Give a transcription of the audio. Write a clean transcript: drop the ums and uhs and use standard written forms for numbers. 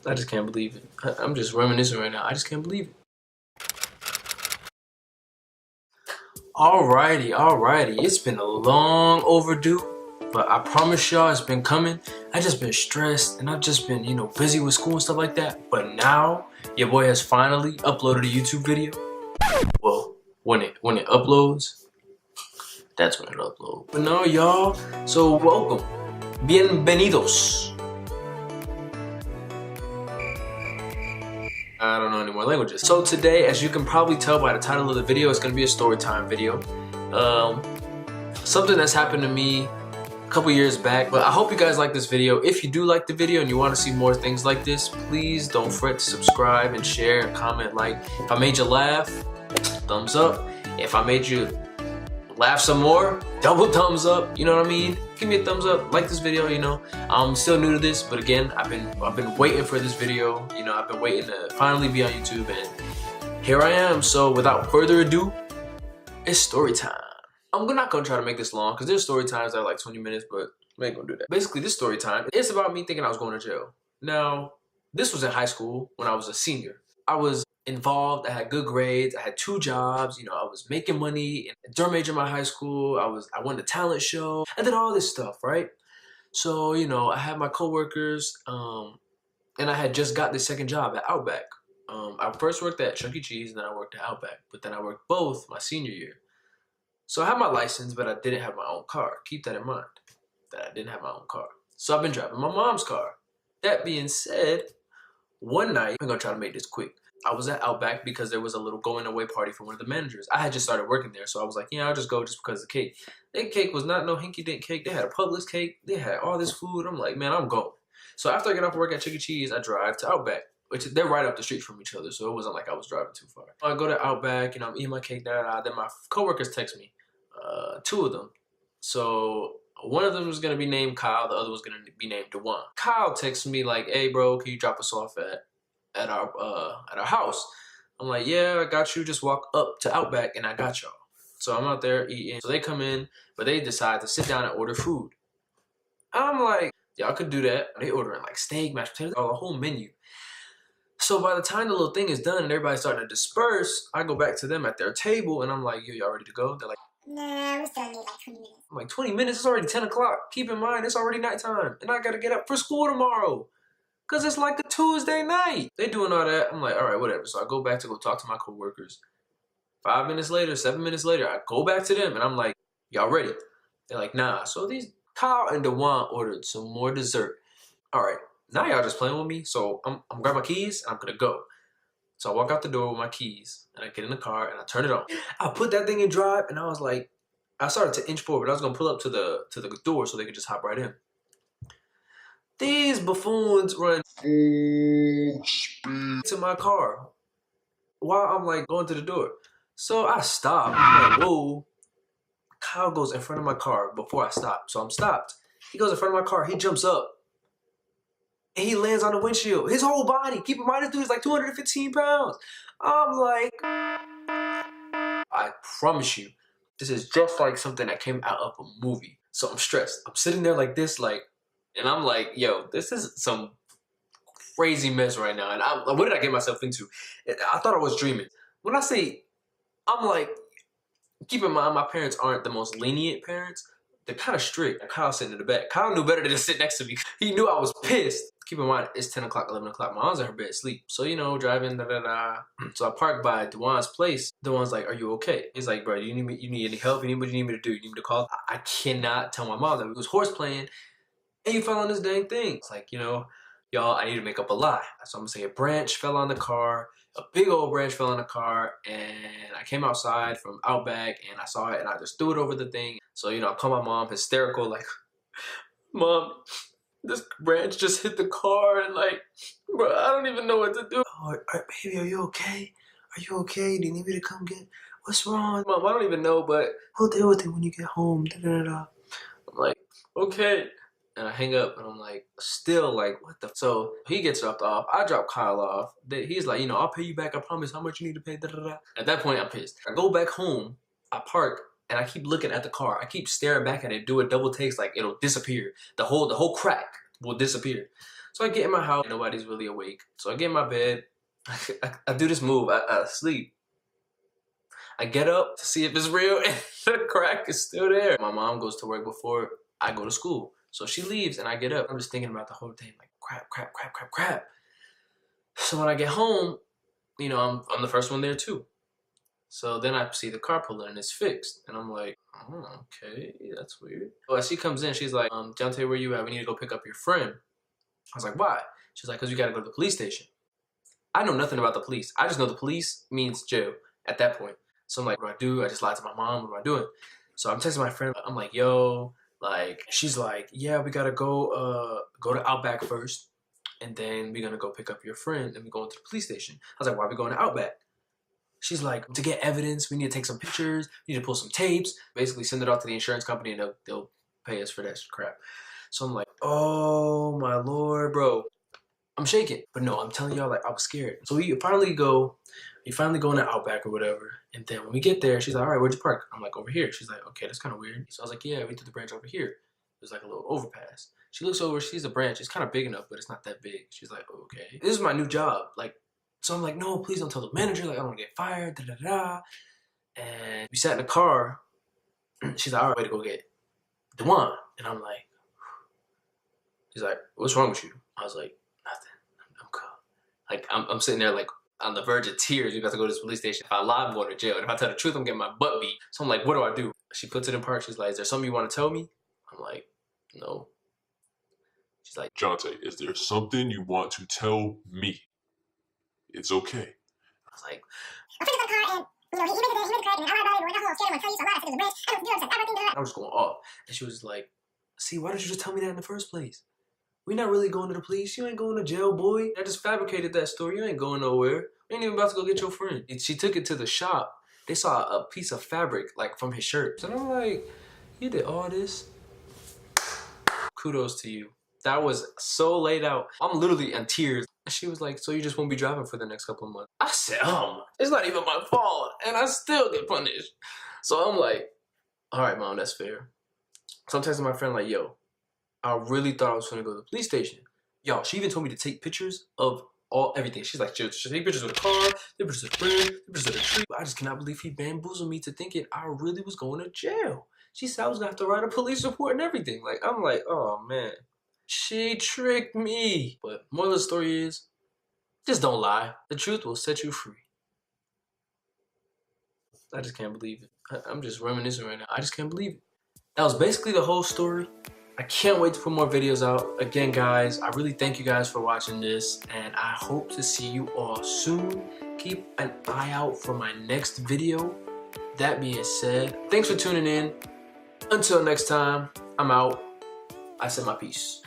I just can't believe it. I'm just reminiscing right now. I just can't believe it. Alrighty. It's been a long overdue, but I promise y'all it's been coming. I just been stressed and I've just been, busy with school and stuff like that. But now your boy has finally uploaded a YouTube video. Well, when it uploads, that's when it uploads. But no, y'all. So welcome, bienvenidos. I don't know any more languages. So today, as you can probably tell by the title of the video, it's gonna be a story time video. Something that's happened to me a couple years back, but I hope you guys like this video. If you do like the video and you want to see more things like this, please don't fret to subscribe and share and comment, like. If I made you laugh, thumbs up. If I made you laugh some more, double thumbs up, you know what I mean? Give me a thumbs up, like this video, I'm still new to this, but again, I've been waiting for this video, I've been waiting to finally be on YouTube, and here I am. So without further ado, it's story time. I'm not gonna try to make this long, because there's story times that are like 20 minutes, but we ain't gonna do that. Basically, this story time, it's about me thinking I was going to jail. Now, this was in high school when I was a senior. I was involved, I had good grades, I had 2 jobs, I was making money, drum major in my high school, I won the talent show, I did all this stuff, right? So, I had my coworkers, and I had just got this second job at Outback. I first worked at Chuck E. Cheese, and then I worked at Outback, but then I worked both my senior year. So I had my license, but I didn't have my own car. Keep that in mind, that I didn't have my own car. So I've been driving my mom's car. That being said, one night, I'm gonna try to make this quick. I was at Outback because there was a little going away party for one of the managers. I had just started working there, so I was like, I'll just go just because of the cake. That cake was not no hinky-dink cake. They had a Publix cake. They had all this food. I'm like, man, I'm going. So after I get off work at Chuck E. Cheese, I drive to Outback, which they're right up the street from each other, so it wasn't like I was driving too far. I go to Outback, I'm eating my cake, then my coworkers text me, 2 of them. So one of them was gonna be named Kyle, the other was gonna be named Dewan. Kyle texts me like, hey bro, can you drop us off at our house? I'm like, yeah, I got you. Just walk up to Outback and I got y'all. So I'm out there eating. So they come in, but they decide to sit down and order food. I'm like, y'all could do that. They ordering like steak, mashed potatoes, a whole menu. So by the time the little thing is done and everybody's starting to disperse, I go back to them at their table and I'm like, yo, y'all ready to go? They're like, nah, we still need like 20 minutes. I'm like, 20 minutes? It's already 10 o'clock. Keep in mind, it's already nighttime and I gotta get up for school tomorrow. Cause it's like a Tuesday night. They doing all that. I'm like, all right, whatever. So I go back to go talk to my coworkers. 5 minutes later, 7 minutes later, I go back to them and I'm like, y'all ready? They're like, nah. So these Kyle and Dewan ordered some more dessert. All right, now y'all just playing with me. So I'm grabbing my keys and I'm gonna go. So I walk out the door with my keys and I get in the car and I turn it on. I put that thing in drive and I was like, I started to inch forward. I was gonna pull up to the door so they could just hop right in. These buffoons run to my car while I'm like going to the door. So I stop. I'm like, whoa. Kyle goes in front of my car before I stop. So I'm stopped. He goes in front of my car. He jumps up. And he lands on the windshield. His whole body. Keep in mind, this dude is like 215 pounds. I'm like, I promise you, this is just like something that came out of a movie. So I'm stressed. I'm sitting there like this, and I'm like, yo, this is some crazy mess right now. And what did I get myself into? I thought I was dreaming. When I say, I'm like, keep in mind, my parents aren't the most lenient parents. They're kind of strict. Kyle's sitting in the back. Kyle knew better than to sit next to me. He knew I was pissed. Keep in mind, it's 10 o'clock, 11 o'clock. My mom's in her bed asleep. So, driving, So I park by Dewan's place. Dewan's like, are you okay? He's like, bro, you need any help? What do you need me to do? You need me to call? I cannot tell my mom that it was horse playing and you fell on this dang thing. It's like, y'all, I need to make up a lie. So I'm gonna say a branch fell on the car. A big old branch fell on the car, and I came outside from Outback, and I saw it, and I just threw it over the thing. So, I call my mom, hysterical, like, Mom, this branch just hit the car, and like, bro, I don't even know what to do. Oh, baby, are you okay? Are you okay? Do you need me to come get? What's wrong? Mom, I don't even know, but we'll deal with it when you get home. I'm like, okay. And I hang up and I'm like, still like, what the? So he gets dropped off. I drop Kyle off. He's like, I'll pay you back. I promise. How much you need to pay? At that point, I'm pissed. I go back home. I park and I keep looking at the car. I keep staring back at it. Do a double takes like it'll disappear. The whole crack will disappear. So I get in my house, nobody's really awake. So I get in my bed, I do this move, I sleep. I get up to see if it's real, and the crack is still there. My mom goes to work before I go to school. So she leaves, and I get up. I'm just thinking about the whole thing, like, crap. So when I get home, you know, I'm the first one there too. So then I see the car pull in and it's fixed. And I'm like, oh, okay, that's weird. So as she comes in, she's like, Jonte, where you at? We need to go pick up your friend. I was like, why? She's like, because we got to go to the police station. I know nothing about the police. I just know the police means jail at that point. So I'm like, what do I do? I just lied to my mom. What am I doing? So I'm texting my friend. I'm like, yo, like, she's like, yeah, we got to go to Outback first. And then we're going to go pick up your friend and we're going to the police station. I was like, why are we going to Outback? She's like, to get evidence, we need to take some pictures, we need to pull some tapes, basically send it off to the insurance company and they'll pay us for that crap. So I'm like, oh my Lord, bro. I'm shaking. But no, I'm telling y'all, like, I was scared. So we finally go into Outback or whatever. And then when we get there, she's like, all right, where'd you park? I'm like, over here. She's like, okay, that's kind of weird. So I was like, yeah, we took the branch over here. There's like a little overpass. She looks over, she sees a branch. It's kind of big enough, but it's not that big. She's like, okay. This is my new job. Like, so I'm like, no, please don't tell the manager. Like, I don't want to get fired, And we sat in the car. She's like, all right, way to go get Dewan. And I'm like, she's like, what's wrong with you? I was like, nothing. I'm cool. Like, I'm sitting there, like, on the verge of tears. We about to go to this police station. If I lie, I'm going to jail. And if I tell the truth, I'm getting my butt beat. So I'm like, what do I do? She puts it in park. She's like, is there something you want to tell me? I'm like, no. She's like, Jonte, is there something you want to tell me? It's okay. I was like, my friend is in the car, and he made the correct, and I lied about it, but I was scared, I'm gonna tell you, so I lied, I said it was a branch, I don't do it, I was just going off. And she was like, see, why didn't you just tell me that in the first place? We're not really going to the police. You ain't going to jail, boy. I just fabricated that story. You ain't going nowhere. You ain't even about to go get your friend. And she took it to the shop. They saw a piece of fabric, like, from his shirt. And I'm like, you did all this? Kudos to you. That was so laid out. I'm literally in tears. She was like, so you just won't be driving for the next couple of months? I said, it's not even my fault. And I still get punished. So I'm like, all right, Mom, that's fair. So I'm texting my friend like, yo, I really thought I was going to go to the police station. Y'all, she even told me to take pictures of everything. She's like, she'll take pictures of the car, take pictures of the friend, take pictures of the tree. I just cannot believe he bamboozled me to thinking I really was going to jail. She said I was going to have to write a police report and everything. Like, I'm like, oh, man. She tricked me. But moral of the story is, just don't lie. The truth will set you free. I just can't believe it. I'm just reminiscing right now. I just can't believe it. That was basically the whole story. I can't wait to put more videos out. Again, guys, I really thank you guys for watching this, and I hope to see you all soon. Keep an eye out for my next video. That being said, thanks for tuning in. Until next time, I'm out. I said my piece.